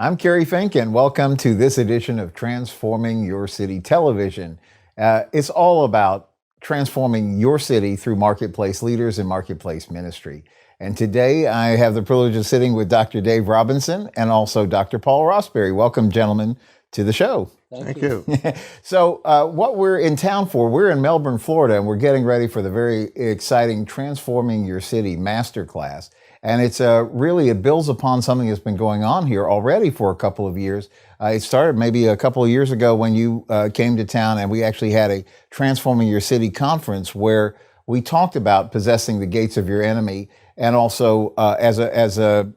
I'm Kerry Fink, and welcome to this edition of Transforming Your City Television. It's all about transforming your city through marketplace leaders and marketplace ministry. And today I have the privilege of sitting with Dr. Dave Robinson and also Dr. Paul Rosbury. Welcome, gentlemen, to the show. Thank you. So what we're in town for, we're in Melbourne, Florida, and we're getting ready for the very exciting Transforming Your City Masterclass. And it's it builds upon something that's been going on here already for a couple of years. It started maybe a couple of years ago when you came to town, and we actually had a Transforming Your City conference where we talked about possessing the gates of your enemy, and also as a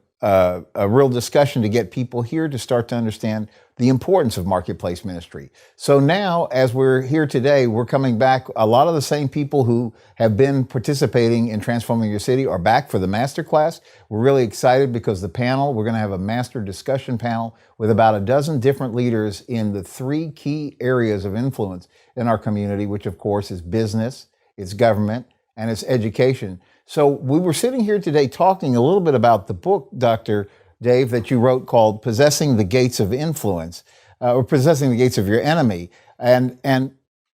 real discussion to get people here to start to understand the importance of marketplace ministry. So now, as we're here today, we're coming back. A lot of the same people who have been participating in Transforming Your City are back for the masterclass. We're really excited because we're going to have a master discussion panel with about a dozen different leaders in the three key areas of influence in our community, which of course is business, it's government, and it's education. So we were sitting here today talking a little bit about the book, Dr. Dave, that you wrote called Possessing the Gates of Influence, or Possessing the Gates of Your Enemy. And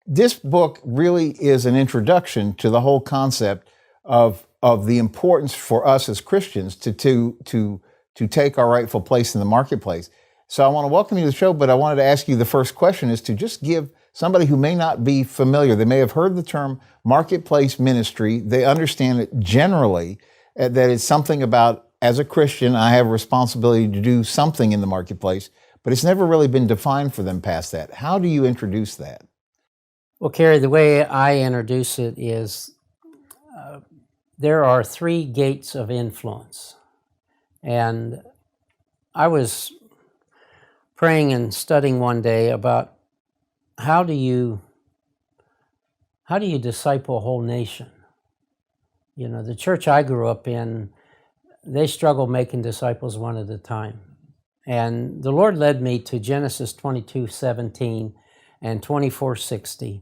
this book really is an introduction to the whole concept of the importance for us as Christians to take our rightful place in the marketplace. So I want to welcome you to the show, but I wanted to ask you the first question is to just give somebody who may not be familiar, they may have heard the term marketplace ministry, they understand it generally, that it's something about, as a Christian, I have a responsibility to do something in the marketplace, but it's never really been defined for them past that. How do you introduce that? Well, Kerry, the way I introduce it is there are three gates of influence. And I was praying and studying one day about how do you disciple a whole nation? You know, the church I grew up in, they struggled making disciples one at a time. And the Lord led me to Genesis 22:17 and 24:60.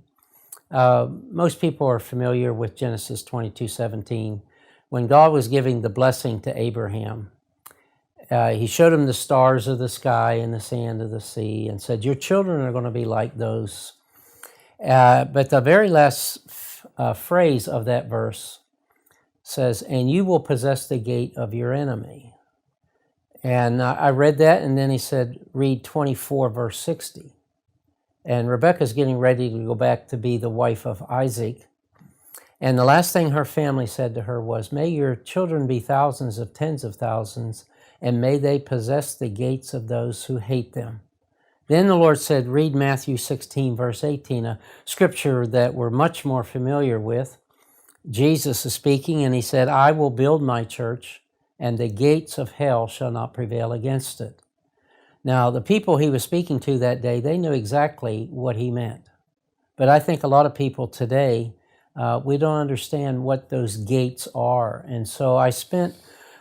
Most people are familiar with Genesis 22:17. When God was giving the blessing to Abraham, he showed him the stars of the sky and the sand of the sea and said, your children are going to be like those. But the very last phrase of that verse says, and you will possess the gate of your enemy. And I read that, and then he said, read 24 verse 60. And Rebecca's getting ready to go back to be the wife of Isaac. And the last thing her family said to her was, may your children be thousands of tens of thousands, and may they possess the gates of those who hate them. Then the Lord said, read Matthew 16 verse 18, a scripture that we're much more familiar with. Jesus is speaking, and he said, I will build my church, and the gates of hell shall not prevail against it. Now, the people he was speaking to that day, they knew exactly what he meant. But I think a lot of people today, we don't understand what those gates are. And so I spent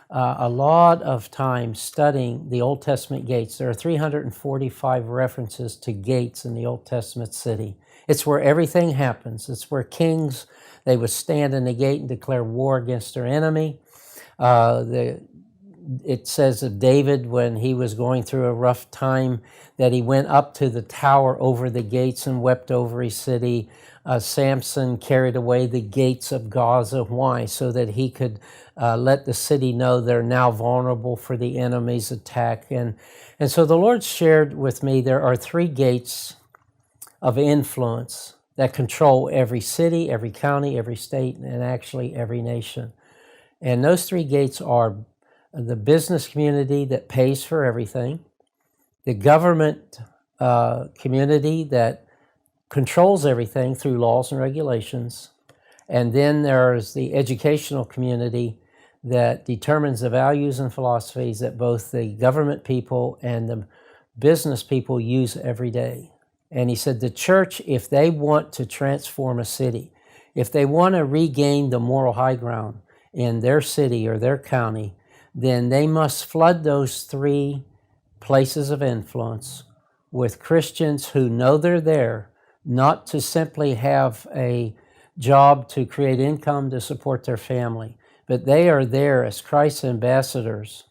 a lot of time studying the Old Testament gates. There are 345 references to gates in the Old Testament city. It's where everything happens. It's where kings, they would stand in the gate and declare war against their enemy. It says of David, when he was going through a rough time, that he went up to the tower over the gates and wept over his city. Samson carried away the gates of Gaza. Why? So that he could let the city know they're now vulnerable for the enemy's attack. And so the Lord shared with me there are three gates of influence that control every city, every county, every state, and actually every nation. And those three gates are the business community that pays for everything, the government community that controls everything through laws and regulations, and then there's the educational community that determines the values and philosophies that both the government people and the business people use every day. And he said the church, if they want to transform a city, if they want to regain the moral high ground in their city or their county, then they must flood those three places of influence with Christians who know they're there, not to simply have a job to create income to support their family, but they are there as Christ's ambassadors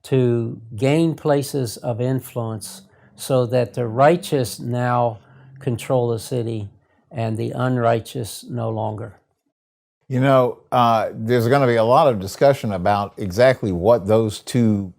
to gain places of influence so that the righteous now control the city and the unrighteous no longer. You know, there's going to be a lot of discussion about exactly what those two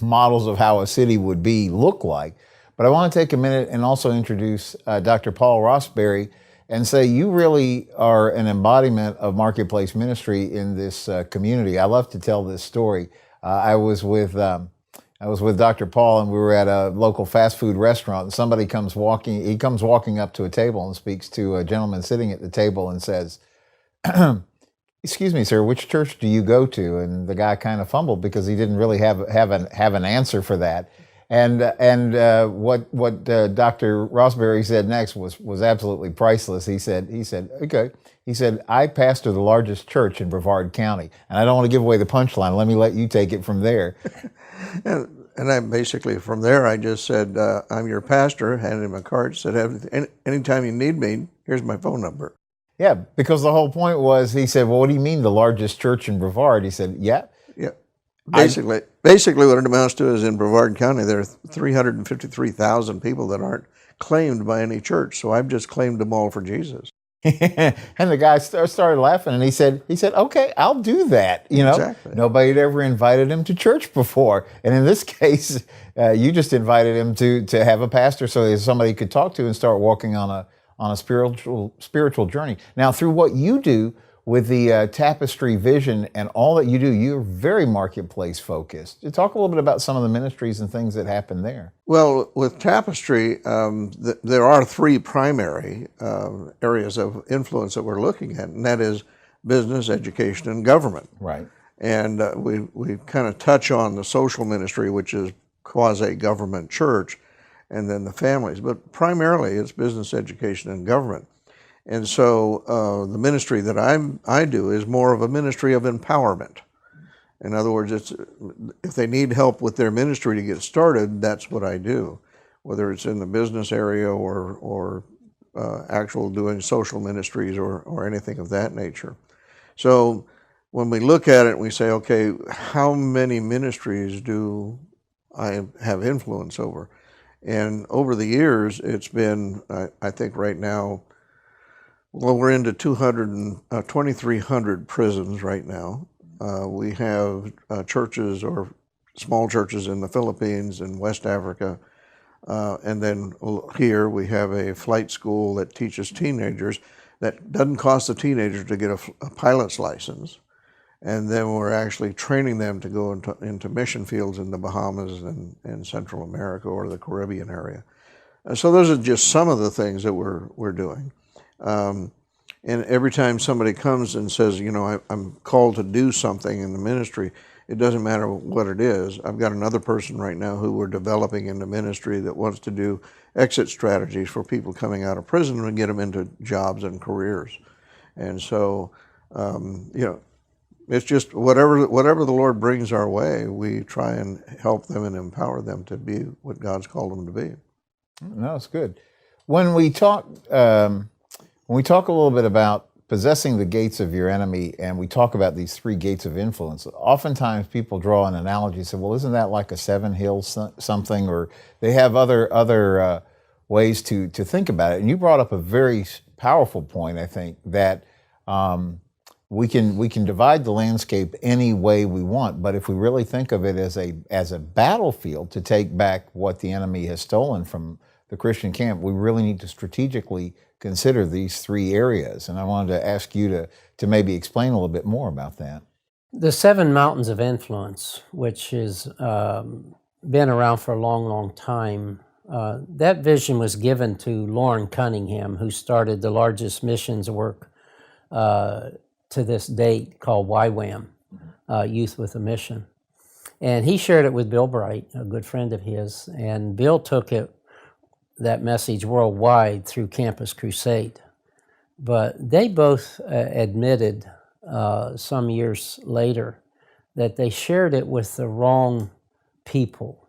models of how a city would be look like. But I want to take a minute and also introduce Dr. Paul Rosbury and say you really are an embodiment of marketplace ministry in this community. I love to tell this story. I was with Dr. Paul, and we were at a local fast food restaurant, and somebody comes walking up to a table and speaks to a gentleman sitting at the table and says, "Excuse me, sir, which church do you go to?" And the guy kind of fumbled because he didn't really have an answer for that. And what Dr. Rosbury said next was absolutely priceless. He said, okay. He said, "I pastor the largest church in Brevard County," and I don't want to give away the punchline. Let me let you take it from there. And I basically, from there, I just said, "I'm your pastor," handed him a card, said, "Anytime you need me, here's my phone number." Yeah, because the whole point was, he said, "Well, what do you mean the largest church in Brevard?" He said, "Yeah." Yeah. Basically what it amounts to is in Brevard County, there are 353,000 people that aren't claimed by any church. So I've just claimed them all for Jesus. And the guy started laughing, and he said, "Okay, I'll do that." You know, Exactly. Nobody had ever invited him to church before, and in this case, you just invited him to have a pastor, so there's somebody he could talk to and start walking on a spiritual journey. Now, through what you do with the Tapestry vision and all that you do, you're very marketplace focused. Talk a little bit about some of the ministries and things that happen there. Well, with Tapestry, there are three primary areas of influence that we're looking at, and that is business, education, and government. Right. And we kind of touch on the social ministry, which is quasi-government church, and then the families. But primarily, it's business, education, and government. And so the ministry that I do is more of a ministry of empowerment. In other words, if they need help with their ministry to get started, that's what I do, whether it's in the business area or actual doing social ministries or anything of that nature. So when we look at it, we say, okay, how many ministries do I have influence over? And over the years, it's been, I think right now, well, we're into 2,300 prisons right now. We have churches or small churches in the Philippines and West Africa. And then here we have a flight school that teaches teenagers that doesn't cost the teenager to get a pilot's license. And then we're actually training them to go into mission fields in the Bahamas and Central America or the Caribbean area. And so those are just some of the things that we're doing. And every time somebody comes and says, you know, I'm called to do something in the ministry, it doesn't matter what it is. I've got another person right now who we're developing into ministry that wants to do exit strategies for people coming out of prison and get them into jobs and careers. And so, you know, it's just whatever the Lord brings our way, we try and help them and empower them to be what God's called them to be. No, it's good. When we talk a little bit about possessing the gates of your enemy, and we talk about these three gates of influence, oftentimes people draw an analogy and say, well, isn't that like a seven hills something? Or they have other ways to think about it. And you brought up a very powerful point, I think, that we can divide the landscape any way we want, but if we really think of it as a battlefield to take back what the enemy has stolen from the Christian camp, we really need to strategically consider these three areas. And I wanted to ask you to maybe explain a little bit more about that. The 7 mountains of influence, which has been around for a long, long time, that vision was given to Lauren Cunningham, who started the largest missions work to this date called YWAM, Youth with a Mission. And he shared it with Bill Bright, a good friend of his, and Bill took that message worldwide through Campus Crusade. But they both admitted some years later that they shared it with the wrong people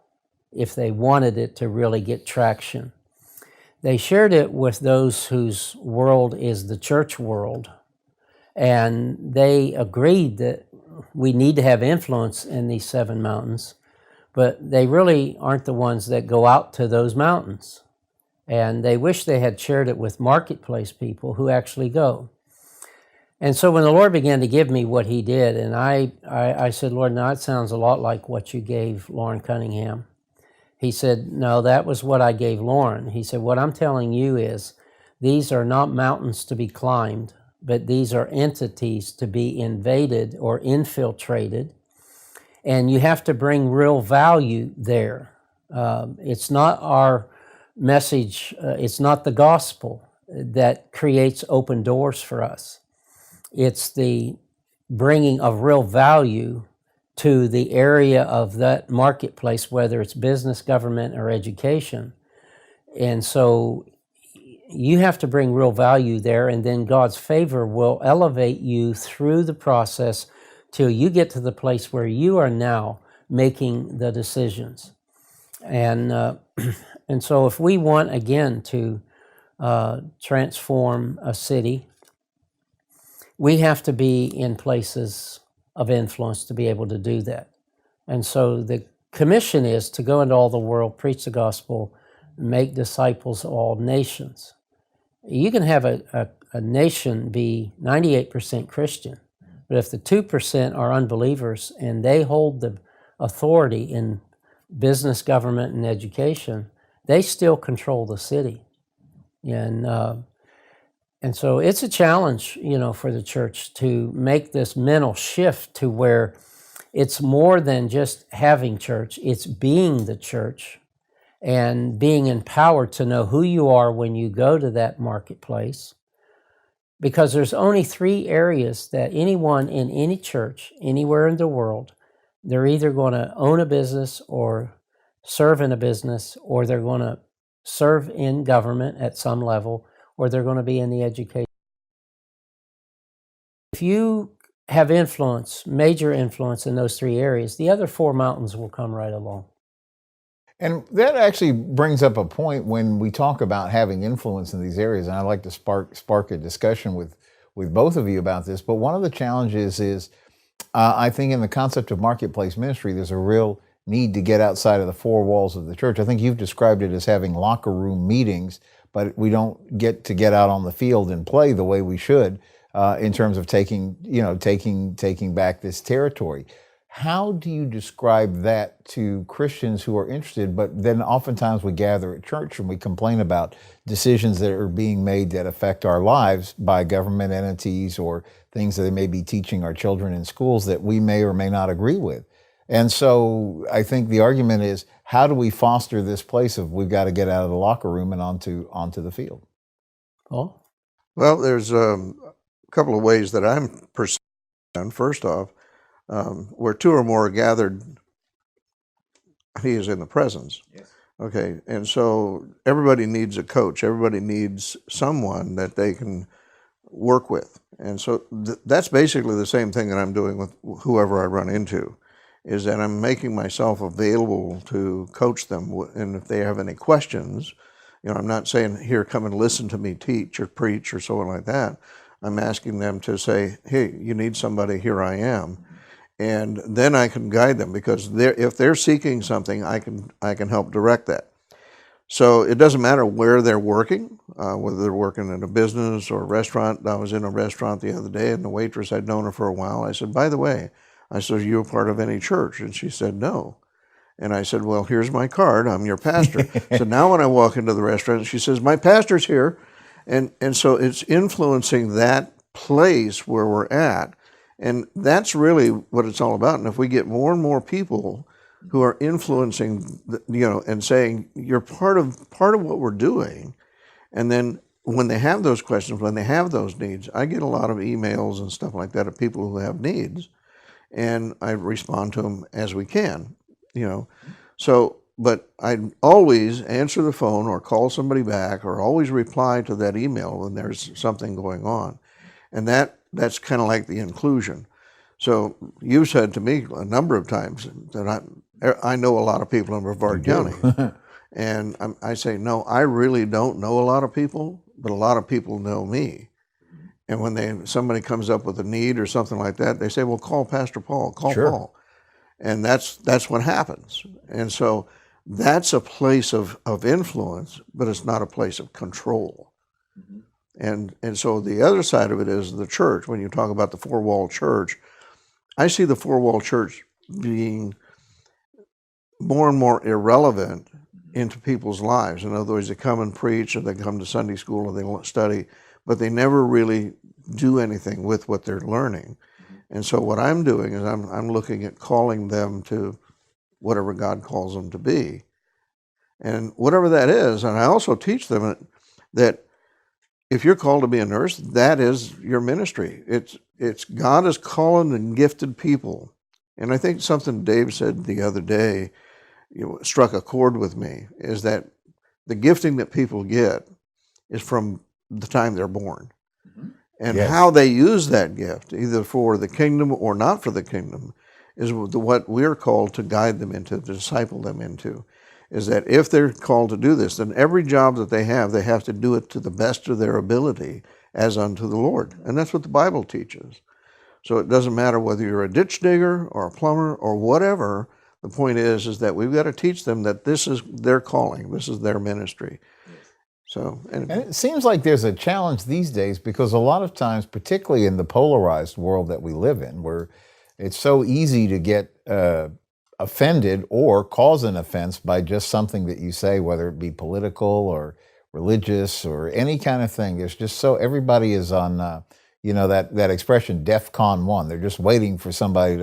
if they wanted it to really get traction. They shared it with those whose world is the church world, and they agreed that we need to have influence in these 7 mountains, but they really aren't the ones that go out to those mountains. And they wish they had shared it with marketplace people who actually go. And so when the Lord began to give me what he did, and I said, Lord, now it sounds a lot like what you gave Lauren Cunningham. He said, no, that was what I gave Lauren. He said, what I'm telling you is these are not mountains to be climbed, but these are entities to be invaded or infiltrated. And you have to bring real value there. It's not our message, it's not the gospel that creates open doors for us. It's the bringing of real value to the area of that marketplace, whether it's business, government, or education. And so you have to bring real value there, and then God's favor will elevate you through the process till you get to the place where you are now making the decisions. And and so if we want, again, to transform a city, we have to be in places of influence to be able to do that. And so the commission is to go into all the world, preach the gospel, make disciples of all nations. You can have a nation be 98% Christian, but if the 2% are unbelievers and they hold the authority in business, government, and education, they still control the city. And so it's a challenge, for the church to make this mental shift to where it's more than just having church, it's being the church and being empowered to know who you are when you go to that marketplace. Because there's only 3 areas that anyone in any church, anywhere in the world, they're either going to own a business or serve in a business, or they're going to serve in government at some level, or they're going to be in the education. If you have influence, major influence in those 3 areas, the other 4 mountains will come right along. And that actually brings up a point when we talk about having influence in these areas, and I'd like to spark a discussion with both of you about this. But one of the challenges is, I think in the concept of marketplace ministry, there's a real need to get outside of the 4 walls of the church. I think you've described it as having locker room meetings, but we don't get out on the field and play the way we should in terms of taking back this territory. How do you describe that to Christians who are interested, but then oftentimes we gather at church and we complain about decisions that are being made that affect our lives by government entities or things that they may be teaching our children in schools that we may or may not agree with? And so I think the argument is, how do we foster this place of we've got to get out of the locker room and onto the field? Paul? Well, there's a couple of ways that I'm perceiving. First off, where 2 or more are gathered, he is in the presence. Yes. Okay, and so everybody needs a coach. Everybody needs someone that they can work with. And so that's basically the same thing that I'm doing with whoever I run into, is that I'm making myself available to coach them. And if they have any questions, I'm not saying, here, come and listen to me teach or preach or so on like that. I'm asking them to say, hey, you need somebody, here I am. And then I can guide them, because if they're seeking something, I can help direct that. So it doesn't matter where they're working, whether they're working in a business or a restaurant. I was in a restaurant the other day, and the waitress, I'd known her for a while. I said, by the way, I said, are you a part of any church? And she said, no. And I said, well, here's my card. I'm your pastor. So now when I walk into the restaurant, she says, my pastor's here. And so it's influencing that place where we're at. And that's really what it's all about. And if we get more and more people who are influencing, and saying, you're part of what we're doing, and then when they have those questions, when they have those needs, I get a lot of emails and stuff like that of people who have needs, and I respond to them as we can, So, but I always answer the phone or call somebody back or always reply to that email when there's something going on. And that's kind of like the inclusion. So you've said to me a number of times that I know a lot of people in Brevard County. And I say, no, I really don't know a lot of people, but a lot of people know me. And when somebody comes up with a need or something like that, they say, well, call Pastor Paul, call Sure. Paul. And that's what happens. And so that's a place of influence, but it's not a place of control. And so the other side of it is the church. When you talk about the four-wall church, I see the four-wall church being more and more irrelevant into people's lives. In other words, they come and preach, or they come to Sunday school, or they study, but they never really do anything with what they're learning. And so what I'm doing is I'm looking at calling them to whatever God calls them to be. And whatever that is, and I also teach them that if you're called to be a nurse, that is your ministry. It's God is calling and gifted people. And I think something Dave said the other day, struck a chord with me, is that the gifting that people get is from the time they're born. And Yes. how they use that gift, either for the kingdom or not for the kingdom, is what we're called to guide them into, to disciple them into. Is that if they're called to do this, then every job that they have to do it to the best of their ability as unto the Lord. And that's what the Bible teaches. So it doesn't matter whether you're a ditch digger or a plumber or whatever. The point is that we've got to teach them that this is their calling, this is their ministry. So, And it seems like there's a challenge these days, because a lot of times, particularly in the polarized world that we live in, where it's so easy to get offended or cause an offense by just something that you say, whether it be political or religious or any kind of thing. There's just everybody is on, that expression, DEFCON 1. They're just waiting for somebody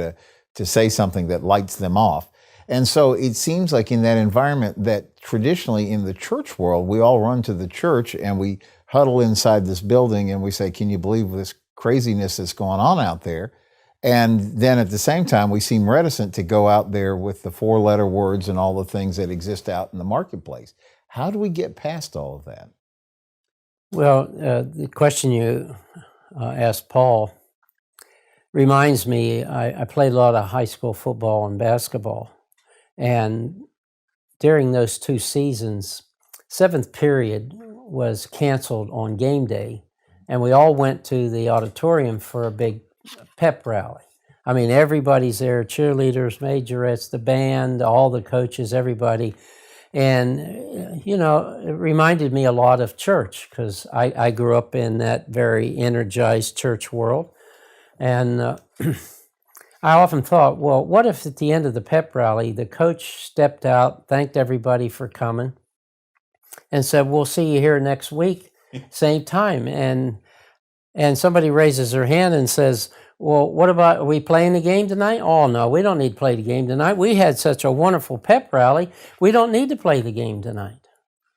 to say something that lights them off. And so it seems like in that environment that traditionally in the church world, we all run to the church and we huddle inside this building and we say, can you believe this craziness that's going on out there? And then at the same time, we seem reticent to go out there with the four-letter words and all the things that exist out in the marketplace. How do we get past all of that? Well, the question you asked Paul reminds me, I played a lot of high school football and basketball. And during those 2 seasons, 7th period was canceled on game day. And we all went to the auditorium for a big pep rally. I mean, everybody's there, cheerleaders, majorettes, the band, all the coaches, everybody. And, it reminded me a lot of church, because I grew up in that very energized church world. And I often thought, well, what if at the end of the pep rally, the coach stepped out, thanked everybody for coming, and said, we'll see you here next week, same time. And somebody raises their hand and says, well, what about, are we playing the game tonight? Oh, no, we don't need to play the game tonight. We had such a wonderful pep rally. We don't need to play the game tonight.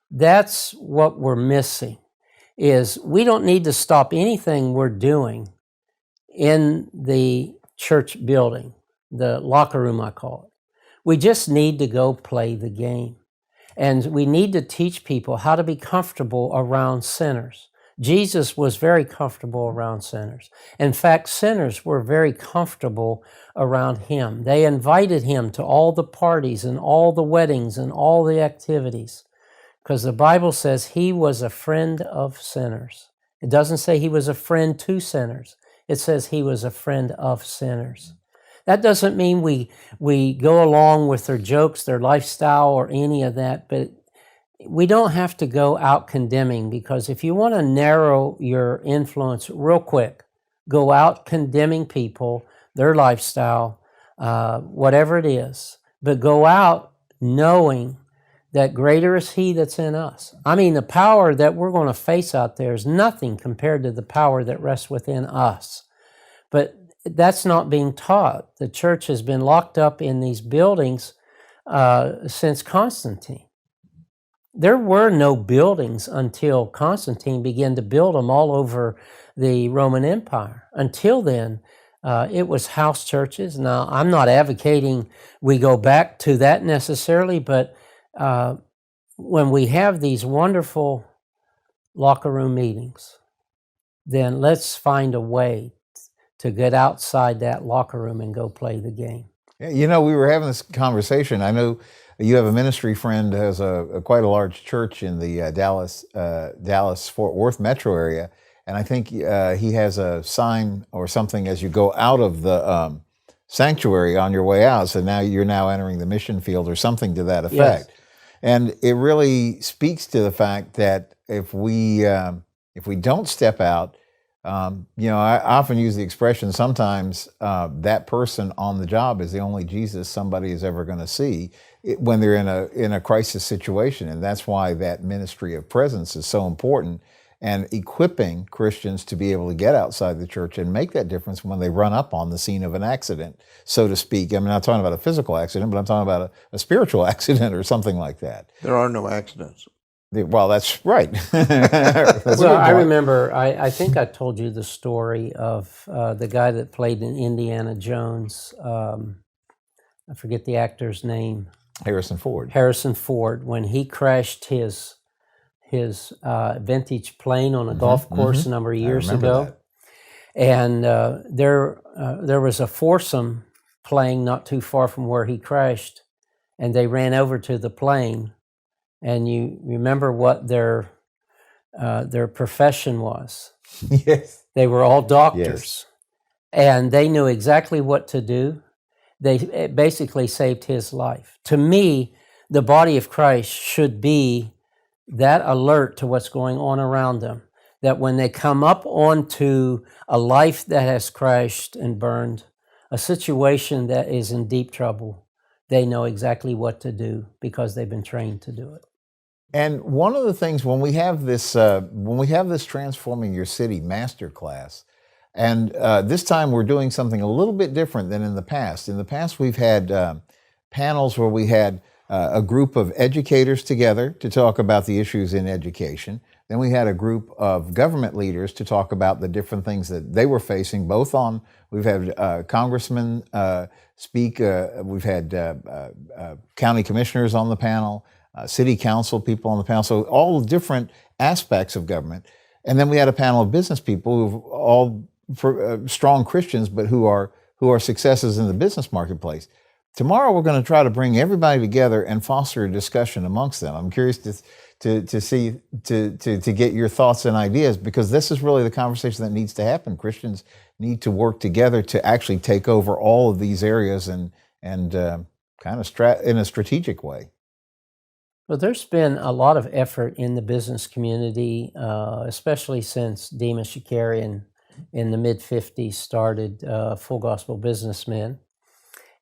That's what we're missing, is we don't need to stop anything we're doing in the church building, the locker room, I call it. We just need to go play the game. And we need to teach people how to be comfortable around sinners. Jesus was very comfortable around sinners. In fact, sinners were very comfortable around him. They invited him to all the parties and all the weddings and all the activities, because the Bible says he was a friend of sinners. It doesn't say he was a friend to sinners. It says he was a friend of sinners. That doesn't mean we go along with their jokes, their lifestyle, or any of that, but we don't have to go out condemning, because if you want to narrow your influence real quick, go out condemning people, their lifestyle, whatever it is, but go out knowing that greater is he that's in us. I mean, the power that we're going to face out there is nothing compared to the power that rests within us. But that's not being taught. The church has been locked up in these buildings since Constantine. There were no buildings until Constantine began to build them all over the Roman Empire. Until then, it was house churches. Now, I'm not advocating we go back to that necessarily, but when we have these wonderful locker room meetings, then let's find a way to get outside that locker room and go play the game. Yeah, we were having this conversation. I know you have a ministry friend who has quite a large church in the Dallas-Fort Worth metro area, And I think he has a sign or something as you go out of the sanctuary on your way out. So now you're now entering the mission field or something to that effect. Yes. And it really speaks to the fact that if we don't step out, I often use the expression sometimes that person on the job is the only Jesus somebody is ever going to see when they're in a crisis situation. And that's why that ministry of presence is so important, and equipping Christians to be able to get outside the church and make that difference when they run up on the scene of an accident, so to speak. I'm not talking about a physical accident, but I'm talking about a spiritual accident or something like that. There are no accidents. Well, that's right. Well, I remember, I think I told you the story of the guy that played in Indiana Jones. I forget the actor's name. Harrison Ford. Harrison Ford, when he crashed his vintage plane on a golf course a number of years ago. That. And there was a foursome playing not too far from where he crashed, and they ran over to the plane. And you remember what their profession was? Yes. They were all doctors. Yes. And they knew exactly what to do. It basically saved his life. To me, the body of Christ should be that alert to what's going on around them, that when they come up onto a life that has crashed and burned, a situation that is in deep trouble, they know exactly what to do because they've been trained to do it. And one of the things when we have this Transforming Your City masterclass, and this time we're doing something a little bit different than in the past. In the past, we've had panels where we had a group of educators together to talk about the issues in education. Then we had a group of government leaders to talk about the different things that they were facing, we've had congressmen speak, we've had county commissioners on the panel, city council people on the panel, so all different aspects of government. And then we had a panel of business people who all strong Christians, but who are successes in the business marketplace. Tomorrow we're going to try to bring everybody together and foster a discussion amongst them. I'm curious to get your thoughts and ideas, because this is really the conversation that needs to happen. Christians need to work together to actually take over all of these areas and kind of in a strategic way. Well, there's been a lot of effort in the business community, especially since Demas Shakarian in the mid-50s started Full Gospel Businessmen.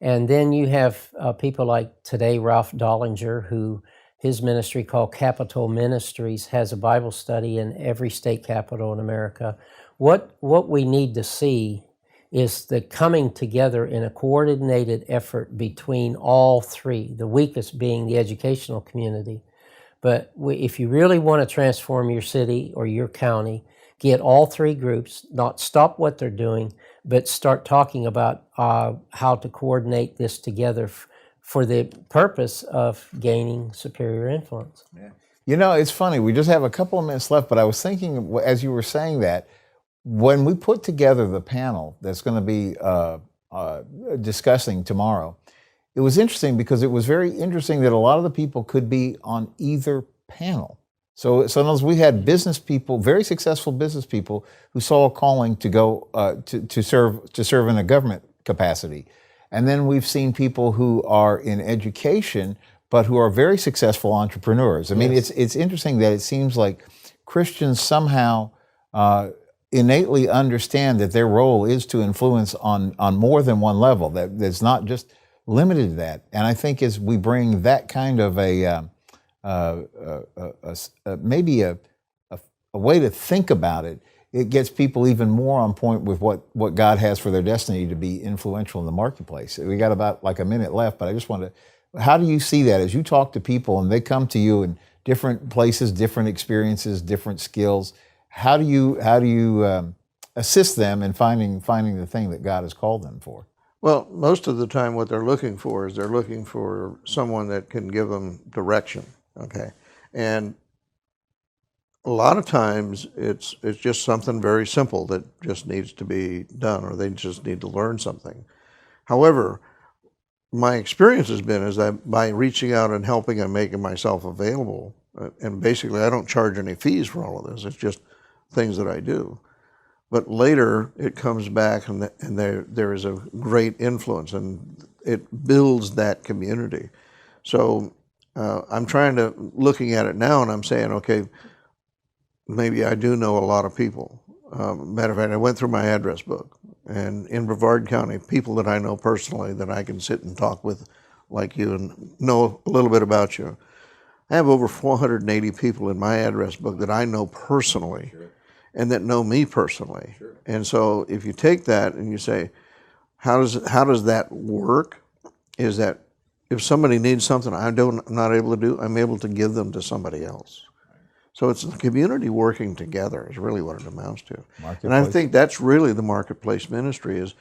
And then you have people like today, Ralph Dollinger, who his ministry called Capital Ministries has a Bible study in every state capital in America. What we need to see is the coming together in a coordinated effort between all three, the weakest being the educational community. But if you really want to transform your city or your county, get all three groups, not stop what they're doing, but start talking about how to coordinate this together for the purpose of gaining superior influence. Yeah. You know, it's funny, we just have a couple of minutes left, but I was thinking, as you were saying that, when we put together the panel that's going to be discussing tomorrow, it was interesting because it was very interesting that a lot of the people could be on either panel. So sometimes we had business people, very successful business people, who saw a calling to go to serve in a government capacity, and then we've seen people who are in education but who are very successful entrepreneurs. I mean, it's interesting that it seems like Christians somehow innately understand that their role is to influence on more than one level. That's not just limited to that. And I think as we bring that kind of maybe a way to think about it, it gets people even more on point with what God has for their destiny to be influential in the marketplace. We got about like a minute left, but I just wanted to, how do you see that as you talk to people and they come to you in different places, different experiences, different skills? How do you assist them in finding the thing that God has called them for? Well, most of the time what they're looking for is they're looking for someone that can give them direction, okay? And a lot of times it's just something very simple that just needs to be done, or they just need to learn something. However, my experience has been is that by reaching out and helping and making myself available, and basically I don't charge any fees for all of this, it's just things that I do. But later it comes back, and there is a great influence, and it builds that community. So I'm looking at it now, and I'm saying, okay, maybe I do know a lot of people. Matter of fact, I went through my address book, and in Brevard County, people that I know personally that I can sit and talk with like you and know a little bit about you. I have over 480 people in my address book that I know personally. Sure. And that know me personally. Sure. And so if you take that and you say, how does that work? Is that if somebody needs something I'm not able to do, I'm able to give them to somebody else. So it's the community working together is really what it amounts to. And I think that's really the marketplace ministry is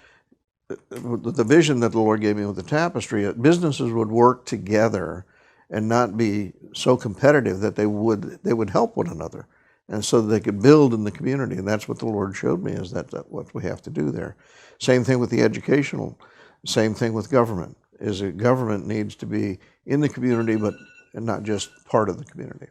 the vision that the Lord gave me with the Tapestry. Businesses would work together and not be so competitive that they would help one another. And so they could build in the community. And that's what the Lord showed me is that what we have to do there. Same thing with the educational, same thing with government, is that government needs to be in the community, but not just part of the community.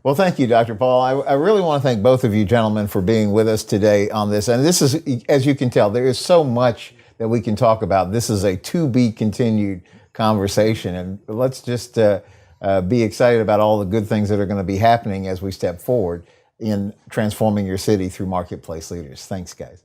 Well, thank you, Dr. Paul. I really want to thank both of you gentlemen for being with us today on this. And this is, as you can tell, there is so much that we can talk about. This is a to be continued conversation. And let's just be excited about all the good things that are going to be happening as we step forward in transforming your city through marketplace leaders. Thanks, guys.